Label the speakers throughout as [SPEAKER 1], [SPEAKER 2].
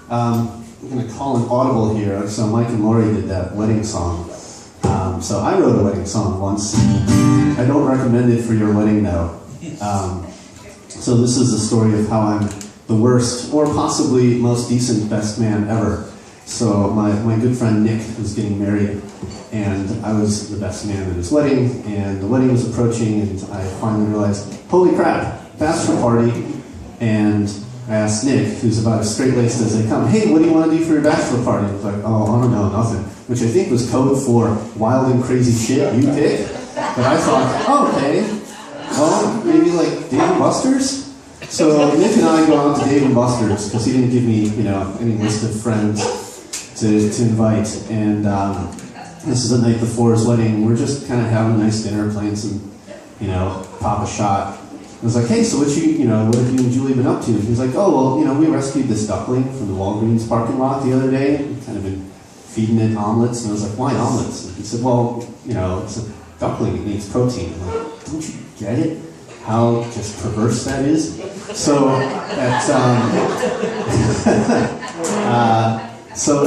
[SPEAKER 1] I'm going to call an audible here. So Mike and Lori did that wedding song. So I wrote a wedding song once. I don't recommend it for your wedding, though. So this is the story of how I'm the worst, or possibly most decent best man ever. So my good friend Nick was getting married, and I was the best man at his wedding, and the wedding was approaching, and I finally realized, holy crap, bachelor party. And I asked Nick, who's about as straight-laced as they come, hey, what do you want to do for your bachelor party? He was like, oh, I don't know, nothing. Which I think was code for wild and crazy shit, you pick. But I thought, oh, okay, well, maybe like Dave & Buster's? So Nick and I go out to Dave & Buster's, because he didn't give me, any list of friends to invite. And this is the night before his wedding. We're just kind of having a nice dinner, playing some, pop a shot. I was like, hey, so what have you and Julie been up to? And he's like, oh, well, we rescued this duckling from the Walgreens parking lot the other day. We've kind of been feeding it omelets. And I was like, why omelets? And he said, well, it's a duckling, it needs protein. I'm like, don't you get it? How just perverse that is? So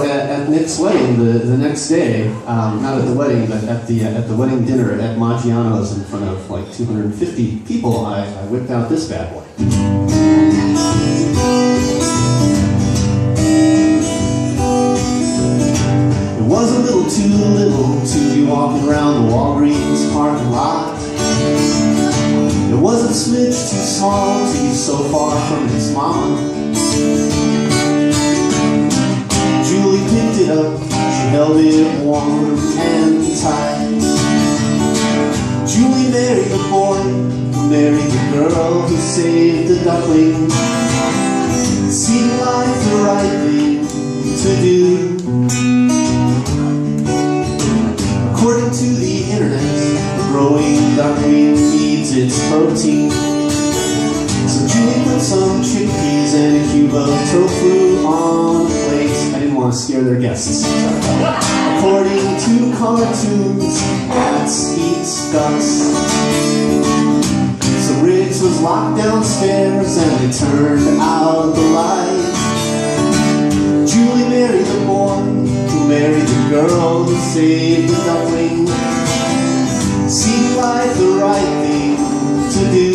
[SPEAKER 1] at Nick's wedding, the next day, not at the wedding, but at the wedding dinner at Maggiano's in front of like 250 people, I whipped out this bad boy. It was a little too little to be walking around the Walgreens parking lot. It was a smidge too small to be so far from its mama. Julie picked it up, she held it warm and tight. Julie married the boy who married the girl who saved the duckling. Seemed like the right thing to do. According to the internet, a growing duckling needs its protein. So Julie put some chickpeas and a cube of tofu on a plate. I didn't want to scare their guests. According to cartoons, cats eat ducks. So Riggs was locked downstairs and they turned out the light. Julie married the boy who married the girl who saved the duckling. Seemed like the right thing to do.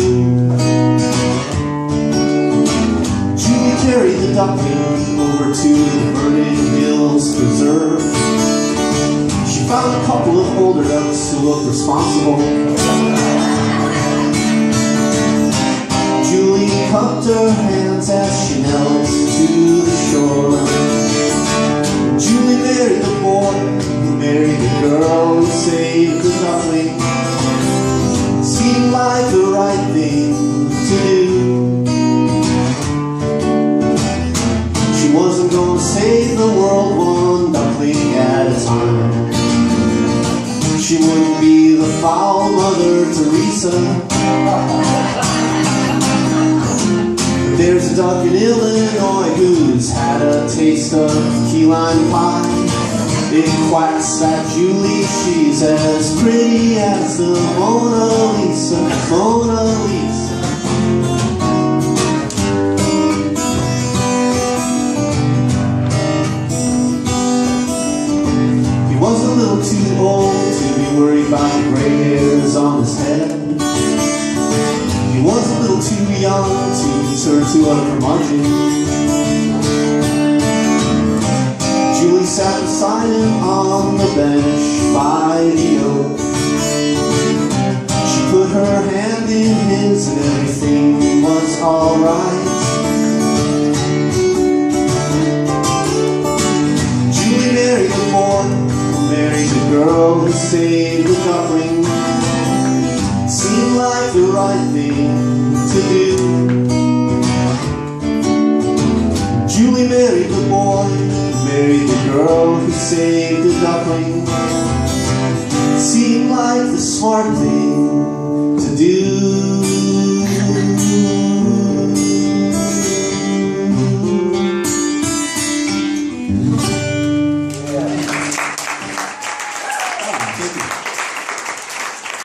[SPEAKER 1] Julie carried the duckling over to the Vernon Hills Preserve. She found a couple of older ducks who looked responsible. Julie cupped her hands as she knelt to the shore. Julie married the boy who married the girl who saved the duckling. Seemed like the right thing to do. She wasn't gonna save the world one duckling at a time. She wouldn't be the foul Mother Teresa. But there's a duck in Illinois who's had a taste of key lime pie. It quacks at Julie, she's as pretty as the Mona Lisa, Mona Lisa. He was a little too old to be worried about the gray hairs on his head. He was a little too young to turn to a curmudgeon. Julie sat beside him on the bench by the oak. She put her hand in his and everything was alright. Julie married the boy who married the girl who saved the duckling. Seemed like the right thing to do. Julie married the boy who married the girl who saved the duckling. Seemed like the smart thing to do.